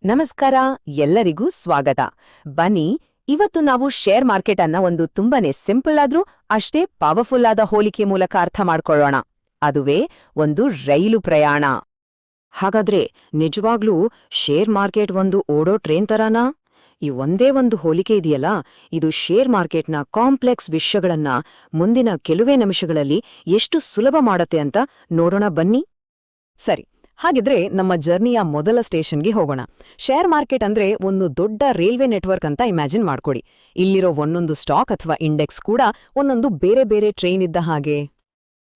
ನಮಸ್ಕಾರ, ಎಲ್ಲರಿಗೂ ಸ್ವಾಗತ. ಬನ್ನಿ, ಇವತ್ತು ನಾವು ಶೇರ್ ಮಾರ್ಕೆಟ್ ಅನ್ನ ಒಂದು ತುಂಬಾನೇ ಸಿಂಪಲ್ ಆದ್ರೂ ಅಷ್ಟೇ ಪವರ್ಫುಲ್ ಆದ ಹೋಲಿಕೆ ಮೂಲಕ ಅರ್ಥ ಮಾಡ್ಕೊಳ್ಳೋಣ. ಅದುವೇ ಒಂದು ರೈಲು ಪ್ರಯಾಣ. ಹಾಗಾದ್ರೆ ನಿಜವಾಗ್ಲೂ ಶೇರ್ ಮಾರ್ಕೆಟ್ ಒಂದು ಓಡೋ ಟ್ರೇನ್ ತರಾನಾ? ಈ ಒಂದೇ ಒಂದು ಹೋಲಿಕೆ ಇದೆಯಲ್ಲ, ಇದು ಶೇರ್ ಮಾರ್ಕೆಟ್ನ ಕಾಂಪ್ಲೆಕ್ಸ್ ವಿಷಯಗಳನ್ನ ಮುಂದಿನ ಕೆಲವೇ ನಿಮಿಷಗಳಲ್ಲಿ ಎಷ್ಟು ಸುಲಭ ಮಾಡತ್ತೆ ಅಂತ ನೋಡೋಣ ಬನ್ನಿ. ಸರಿ, ಹಾಗಿದ್ರೆ ನಮ್ಮ ಜರ್ನಿಯ ಮೊದಲ ಸ್ಟೇಷನ್ಗೆ ಹೋಗೋಣ. ಶೇರ್ ಮಾರ್ಕೆಟ್ ಅಂದ್ರೆ ಒಂದು ದೊಡ್ಡ ರೈಲ್ವೆ ನೆಟ್ವರ್ಕ್ ಅಂತ ಇಮ್ಯಾಜಿನ್ ಮಾಡ್ಕೊಡಿ. ಇಲ್ಲಿರೋ ಒಂದೊಂದು ಸ್ಟಾಕ್ ಅಥವಾ ಇಂಡೆಕ್ಸ್ ಕೂಡ ಒಂದೊಂದು ಬೇರೆ ಬೇರೆ ಟ್ರೈನ್ ಇದ್ದ ಹಾಗೆ.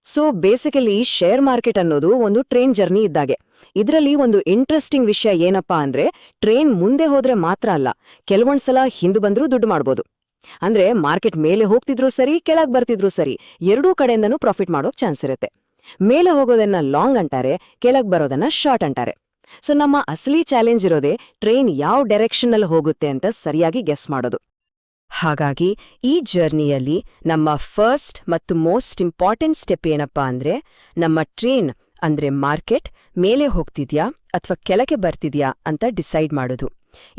ಸೊ ಬೇಸಿಕಲಿ ಶೇರ್ ಮಾರ್ಕೆಟ್ ಅನ್ನೋದು ಒಂದು ಟ್ರೈನ್ ಜರ್ನಿ ಇದ್ದಾಗೆ. ಇದರಲ್ಲಿ ಒಂದು ಇಂಟ್ರೆಸ್ಟಿಂಗ್ ವಿಷಯ ಏನಪ್ಪಾ ಅಂದ್ರೆ, ಟ್ರೈನ್ ಮುಂದೆ ಹೋದ್ರೆ ಮಾತ್ರ ಅಲ್ಲ, ಕೆಲವೊಂದ್ಸಲ ಹಿಂದೆ ಬಂದ್ರೂ ದುಡ್ಡು ಮಾಡ್ಬೋದು. ಅಂದ್ರೆ ಮಾರ್ಕೆಟ್ ಮೇಲೆ ಹೋಗ್ತಿದ್ರು ಸರಿ, ಕೆಳಗ್ ಬರ್ತಿದ್ರು ಸರಿ, ಎರಡೂ ಕಡೆಯಿಂದನೂ ಪ್ರಾಫಿಟ್ ಮಾಡೋಕ್ ಚಾನ್ಸ್ ಇರುತ್ತೆ. ಮೇಲೆ ಹೋಗೋದನ್ನ ಲಾಂಗ್ ಅಂತಾರೆ, ಕೆಳಗ್ ಬರೋದನ್ನ ಶಾರ್ಟ್ ಅಂತಾರೆ. ಸೊ ನಮ್ಮ ಅಸಲಿ ಚಾಲೆಂಜ್ ಇರೋದೇ ಟ್ರೈನ್ ಯಾವ ಡೈರೆಕ್ಷನ್ನಲ್ಲಿ ಹೋಗುತ್ತೆ ಅಂತ ಸರಿಯಾಗಿ ಗೆಸ್ ಮಾಡೋದು. ಹಾಗಾಗಿ ಈ ಜರ್ನಿಯಲ್ಲಿ ನಮ್ಮ ಫಸ್ಟ್ ಮತ್ತು ಮೋಸ್ಟ್ ಇಂಪಾರ್ಟೆಂಟ್ ಸ್ಟೆಪ್ ಏನಪ್ಪಾ ಅಂದ್ರೆ, ನಮ್ಮ ಟ್ರೈನ್ ಅಂದ್ರೆ ಮಾರ್ಕೆಟ್ ಮೇಲೆ ಹೋಗ್ತಿದ್ಯಾ ಅಥವಾ ಕೆಳಗೆ ಬರ್ತಿದ್ಯಾ ಅಂತ ಡಿಸೈಡ್ ಮಾಡೋದು.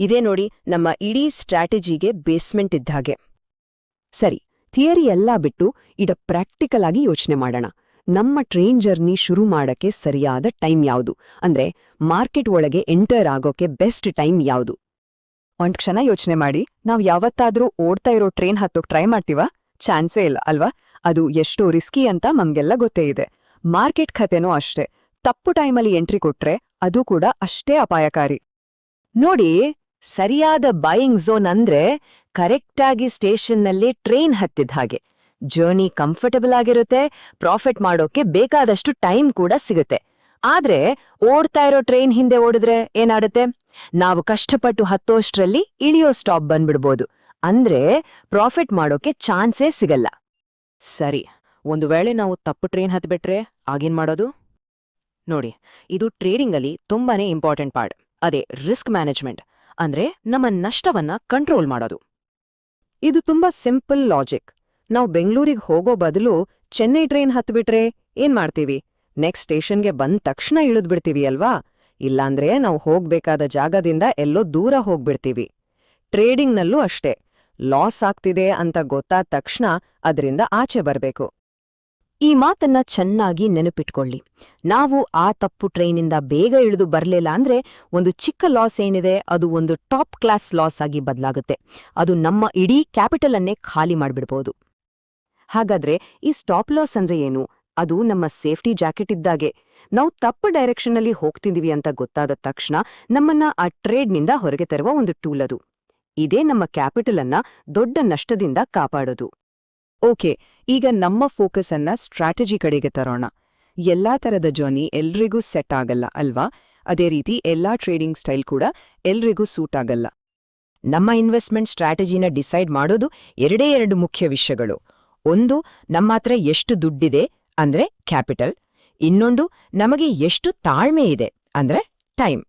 ಇದೇ ನೋಡಿ ನಮ್ಮ ಇಡೀ ಸ್ಟ್ರಾಟಜಿಗೆ ಬೇಸ್ಮೆಂಟ್ ಇದ್ದಾಗೆ. ಸರಿ, ಥಿಯರಿ ಎಲ್ಲ ಬಿಟ್ಟು ಪ್ರಾಕ್ಟಿಕಲ್ ಆಗಿ ಯೋಚನೆ ಮಾಡೋಣ. ನಮ್ಮ ಟ್ರೈನ್ ಜರ್ನಿ ಶುರು ಮಾಡಕ್ಕೆ ಸರಿಯಾದ ಟೈಮ್ ಯಾವುದು? ಅಂದ್ರೆ ಮಾರ್ಕೆಟ್ ಒಳಗೆ ಎಂಟರ್ ಆಗೋಕೆ ಬೆಸ್ಟ್ ಟೈಮ್ ಯಾವುದು? ಒಂದ್ ಕ್ಷಣ ಯೋಚನೆ ಮಾಡಿ, ನಾವ್ ಯಾವತ್ತಾದ್ರೂ ಓಡ್ತಾ ಇರೋ ಟ್ರೈನ್ ಹತ್ತೋಕ್ ಟ್ರೈ ಮಾಡ್ತೀವಾ? ಚಾನ್ಸೇ ಇಲ್ಲ ಅಲ್ವಾ? ಅದು ಎಷ್ಟು ರಿಸ್ಕಿ ಅಂತ ನಮ್ಗೆಲ್ಲ ಗೊತ್ತೇ ಇದೆ. ಮಾರ್ಕೆಟ್ ಕಥೆನೂ ಅಷ್ಟೇ. ತಪ್ಪು ಟೈಮಲ್ಲಿ ಎಂಟ್ರಿ ಕೊಟ್ರೆ ಅದು ಕೂಡ ಅಷ್ಟೇ ಅಪಾಯಕಾರಿ. ನೋಡಿ, ಸರಿಯಾದ ಬೈಯಿಂಗ್ ಝೋನ್ ಅಂದ್ರೆ ಕರೆಕ್ಟಾಗಿ ಸ್ಟೇಷನ್ನಲ್ಲೇ ಟ್ರೈನ್ ಹತ್ತಿದ ಹಾಗೆ. ಜರ್ನಿ ಕಂಫರ್ಟಬಲ್ ಆಗಿರುತ್ತೆ, ಪ್ರಾಫಿಟ್ ಮಾಡೋಕೆ ಬೇಕಾದಷ್ಟು ಟೈಮ್ ಕೂಡ ಸಿಗುತ್ತೆ. ಆದ್ರೆ ಓಡ್ತಾ ಇರೋ ಟ್ರೈನ್ ಹಿಂದೆ ಓಡಿದ್ರೆ ಏನಾಗುತ್ತೆ? ನಾವು ಕಷ್ಟಪಟ್ಟು ಹತ್ತೋಷ್ಟ್ರಲ್ಲಿ ಇಳಿಯೋ ಸ್ಟಾಪ್ ಬಂದ್ಬಿಡ್ಬೋದು. ಅಂದ್ರೆ ಪ್ರಾಫಿಟ್ ಮಾಡೋಕೆ ಚಾನ್ಸೇ ಸಿಗಲ್ಲ. ಸರಿ, ಒಂದು ವೇಳೆ ನಾವು ತಪ್ಪು ಟ್ರೈನ್ ಹತ್ಬಿಟ್ರೆ ಆಗೇನ್ ಮಾಡೋದು? ನೋಡಿ, ಇದು ಟ್ರೇಡಿಂಗಲ್ಲಿ ತುಂಬಾನೇ ಇಂಪಾರ್ಟೆಂಟ್ ಪಾರ್ಟ್. ಅದೇ ರಿಸ್ಕ್ ಮ್ಯಾನೇಜ್ಮೆಂಟ್, ಅಂದ್ರೆ ನಮ್ಮ ನಷ್ಟವನ್ನ ಕಂಟ್ರೋಲ್ ಮಾಡೋದು. ಇದು ತುಂಬಾ ಸಿಂಪಲ್ ಲಾಜಿಕ್. ನಾವು ಬೆಂಗಳೂರಿಗೆ ಹೋಗೋ ಬದಲು ಚೆನ್ನೈ ಟ್ರೈನ್ ಹತ್ಬಿಟ್ರೆ ಏನ್ ಮಾಡ್ತೀವಿ? ನೆಕ್ಸ್ಟ್ ಸ್ಟೇಷನ್ಗೆ ಬಂದ ತಕ್ಷಣ ಇಳಿದ್ಬಿಡ್ತೀವಿ ಅಲ್ವಾ? ಇಲ್ಲಾಂದ್ರೆ ನಾವು ಹೋಗ್ಬೇಕಾದ ಜಾಗದಿಂದ ಎಲ್ಲೋ ದೂರ ಹೋಗ್ಬಿಡ್ತೀವಿ. ಟ್ರೇಡಿಂಗ್ನಲ್ಲೂ ಅಷ್ಟೇ, ಲಾಸ್ ಆಗ್ತಿದೆ ಅಂತ ಗೊತ್ತಾದ ತಕ್ಷಣ ಅದರಿಂದ ಆಚೆ ಬರ್ಬೇಕು. ಈ ಮಾತನ್ನ ಚೆನ್ನಾಗಿ ನೆನಪಿಟ್ಕೊಳ್ಳಿ. ನಾವು ಆ ತಪ್ಪು ಟ್ರೈನಿಂದ ಬೇಗ ಇಳಿದು ಬರ್ಲಿಲ್ಲ ಅಂದ್ರೆ ಒಂದು ಚಿಕ್ಕ ಲಾಸ್ ಏನಿದೆ ಅದು ಒಂದು ಟಾಪ್ ಕ್ಲಾಸ್ ಲಾಸ್ ಆಗಿ ಬದಲಾಗುತ್ತೆ. ಅದು ನಮ್ಮ ಇಡೀ ಕ್ಯಾಪಿಟಲ್ ಅನ್ನೇ ಖಾಲಿ ಮಾಡ್ಬಿಡ್ಬೋದು. ಹಾಗಾದ್ರೆ ಈ ಸ್ಟಾಪ್ ಲಾಸ್ ಅಂದ್ರೆ ಏನು? ಅದು ನಮ್ಮ ಸೇಫ್ಟಿ ಜಾಕೆಟ್ ಇದ್ದಾಗೆ. ನಾವು ತಪ್ಪು ಡೈರೆಕ್ಷನ್ನಲ್ಲಿ ಹೋಗ್ತಿದೀವಿ ಅಂತ ಗೊತ್ತಾದ ತಕ್ಷಣ ನಮ್ಮನ್ನ ಆ ಟ್ರೇಡ್ನಿಂದ ಹೊರಗೆ ತರುವ ಒಂದು ಟೂಲ್ ಅದು. ಇದೇ ನಮ್ಮ ಕ್ಯಾಪಿಟಲ್ ಅನ್ನ ದೊಡ್ಡ ನಷ್ಟದಿಂದ ಕಾಪಾಡೋದು. ಓಕೆ, ಈಗ ನಮ್ಮ ಫೋಕಸ್ ಅನ್ನ ಸ್ಟ್ರಾಟಜಿ ಕಡೆಗೆ ತರೋಣ. ಎಲ್ಲಾ ತರದ ಜರ್ನಿ ಎಲ್ರಿಗೂ ಸೆಟ್ ಆಗಲ್ಲ ಅಲ್ವಾ? ಅದೇ ರೀತಿ ಎಲ್ಲಾ ಟ್ರೇಡಿಂಗ್ ಸ್ಟೈಲ್ ಕೂಡ ಎಲ್ರಿಗೂ ಸೂಟ್ ಆಗಲ್ಲ. ನಮ್ಮ ಇನ್ವೆಸ್ಟ್ಮೆಂಟ್ ಸ್ಟ್ರಾಟಜಿನ ಡಿಸೈಡ್ ಮಾಡೋದು ಎರಡೇ ಎರಡು ಮುಖ್ಯ ವಿಷಯಗಳು. ಒಂದು, ನಮ್ಮ ಹತ್ರ ಎಷ್ಟು ದುಡ್ಡಿದೆ ಅಂದ್ರೆ ಕ್ಯಾಪಿಟಲ್. ಇನ್ನೊಂದು, ನಮಗೆ ಎಷ್ಟು ತಾಳ್ಮೆ ಇದೆ ಅಂದ್ರೆ ಟೈಮ್.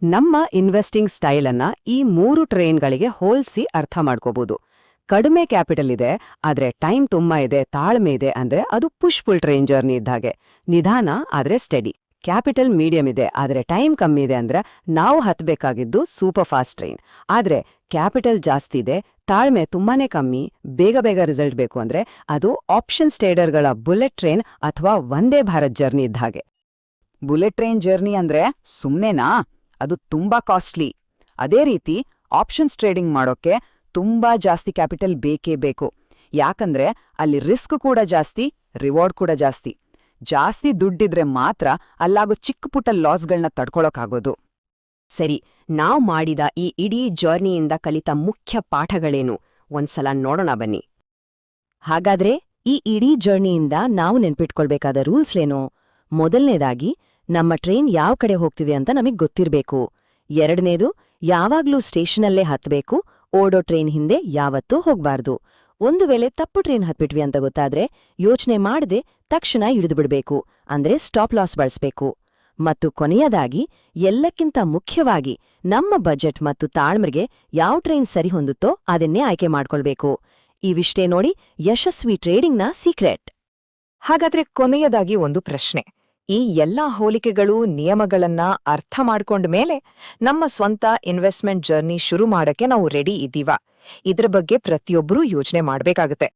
ನಮ್ಮ ಇನ್ವೆಸ್ಟಿಂಗ್ ಸ್ಟೈಲ್ ಅನ್ನ ಈ 3 ಟ್ರೈನ್ಗಳಿಗೆ ಹೋಲ್ಸಿ ಅರ್ಥ ಮಾಡ್ಕೋಬಹುದು. ಕಡಿಮೆ ಕ್ಯಾಪಿಟಲ್ ಇದೆ ಆದ್ರೆ ಟೈಮ್ ತುಂಬಾ ಇದೆ, ತಾಳ್ಮೆ ಇದೆ ಅಂದ್ರೆ ಅದು ಪುಷ್ಫುಲ್ ಟ್ರೈನ್ ಜರ್ನಿ ಇದ್ದಾಗೆ. ನಿಧಾನ ಆದ್ರೆ ಸ್ಟಡಿ. ಕ್ಯಾಪಿಟಲ್ ಮೀಡಿಯಂ ಇದೆ ಆದ್ರೆ ಟೈಮ್ ಕಮ್ಮಿ ಇದೆ ಅಂದ್ರೆ ನಾವು ಹತ್ಬೇಕಾಗಿದ್ದು ಸೂಪರ್ ಫಾಸ್ಟ್ ಟ್ರೈನ್. ಆದ್ರೆ ಕ್ಯಾಪಿಟಲ್ ಜಾಸ್ತಿ ಇದೆ, ತಾಳ್ಮೆ ತುಂಬಾನೇ ಕಮ್ಮಿ, ಬೇಗ ಬೇಗ ರಿಸಲ್ಟ್ ಬೇಕು ಅಂದ್ರೆ ಅದು ಆಪ್ಷನ್ಸ್ ಟ್ರೇಡರ್ಗಳ ಬುಲೆಟ್ ಟ್ರೈನ್ ಅಥವಾ ವಂದೇ ಭಾರತ್ ಜರ್ನಿ ಇದ್ದ ಹಾಗೆ. ಬುಲೆಟ್ ಟ್ರೈನ್ ಜರ್ನಿ ಅಂದ್ರೆ ಸುಮ್ನೆನಾ? ಅದು ತುಂಬಾ ಕಾಸ್ಟ್ಲಿ. ಅದೇ ರೀತಿ ಆಪ್ಷನ್ಸ್ ಟ್ರೇಡಿಂಗ್ ಮಾಡೋಕೆ ತುಂಬಾ ಜಾಸ್ತಿ ಕ್ಯಾಪಿಟಲ್ ಬೇಕೇ ಬೇಕು. ಯಾಕಂದ್ರೆ ಅಲ್ಲಿ ರಿಸ್ಕ್ ಕೂಡ ಜಾಸ್ತಿ, ರಿವಾರ್ಡ್ ಕೂಡ ಜಾಸ್ತಿ. ಜಾಸ್ತಿ ದುಡ್ಡಿದ್ರೆ ಮಾತ್ರ ಅಲ್ಲಾಗೋ ಚಿಕ್ಕ ಪುಟ್ಟ ಲಾಸ್ಗಳನ್ನ ತಡ್ಕೊಳಕ್ಕಾಗೋದು. ಸರಿ, ನಾವ್ ಮಾಡಿದ ಈ ಇಡೀ ಜರ್ನಿಯಿಂದ ಕಲಿತ ಮುಖ್ಯ ಪಾಠಗಳೇನು ಒಂದ್ಸಲ ನೋಡೋಣ ಬನ್ನಿ. ಹಾಗಾದ್ರೆ ಈ ಇಡೀ ಜರ್ನಿಯಿಂದ ನಾವು ನೆನ್ಪಿಟ್ಕೊಳ್ಬೇಕಾದ ರೂಲ್ಸ್ಲೇನೋ? ಮೊದಲನೇದಾಗಿ, ನಮ್ಮ ಟ್ರೈನ್ ಯಾವ ಕಡೆ ಹೋಗ್ತಿದೆ ಅಂತ ನಮಗ್ ಗೊತ್ತಿರ್ಬೇಕು. ಎರಡನೇದು, ಯಾವಾಗ್ಲೂ ಸ್ಟೇಷನಲ್ಲೇ ಹತ್ಬೇಕು, ಓಡೋ ಟ್ರೈನ್ ಹಿಂದೆ ಯಾವತ್ತೂ ಹೋಗ್ಬಾರ್ದು. ಒಂದು ವೇಳೆ ತಪ್ಪು ಟ್ರೈನ್ ಹತ್ಬಿಟ್ವಿ ಅಂತ ಗೊತ್ತಾದ್ರೆ ಯೋಚನೆ ಮಾಡದೆ ತಕ್ಷಣ ಇಳಿದುಬಿಡ್ಬೇಕು, ಅಂದ್ರೆ ಸ್ಟಾಪ್ ಲಾಸ್ ಬಳಸ್ಬೇಕು. ಮತ್ತು ಕೊನೆಯದಾಗಿ, ಎಲ್ಲಕ್ಕಿಂತ ಮುಖ್ಯವಾಗಿ, ನಮ್ಮ ಬಜೆಟ್ ಮತ್ತು ತಾಳ್ಮೆಗೆ ಯಾವ ಟ್ರೈನ್ ಸರಿ ಹೊಂದುತ್ತೋ ಅದನ್ನೇ ಆಯ್ಕೆ ಮಾಡ್ಕೊಳ್ಬೇಕು. ಇವಿಷ್ಟೇ ನೋಡಿ ಯಶಸ್ವಿ ಟ್ರೇಡಿಂಗ್ನ ಸೀಕ್ರೆಟ್. ಹಾಗಾದ್ರೆ ಕೊನೆಯದಾಗಿ ಒಂದು ಪ್ರಶ್ನೆ. ಈ ಎಲ್ಲಾ ಹೋಲಿಕೆಗಳು ನಿಯಮಗಳನ್ನ ಅರ್ಥ ಮಾಡ್ಕೊಂಡ ಮೇಲೆ ನಮ್ಮ ಸ್ವಂತ ಇನ್ವೆಸ್ಟ್ಮೆಂಟ್ ಜರ್ನಿ ಶುರು ಮಾಡಕ್ಕೆ ನಾವು ರೆಡಿ ಇದ್ದೀವಾ ಇದ್ರ ಬಗ್ಗೆ ಪ್ರತಿಯೊಬ್ಬರೂ ಯೋಚನೆ ಮಾಡ್ಬೇಕಾಗತ್ತೆ.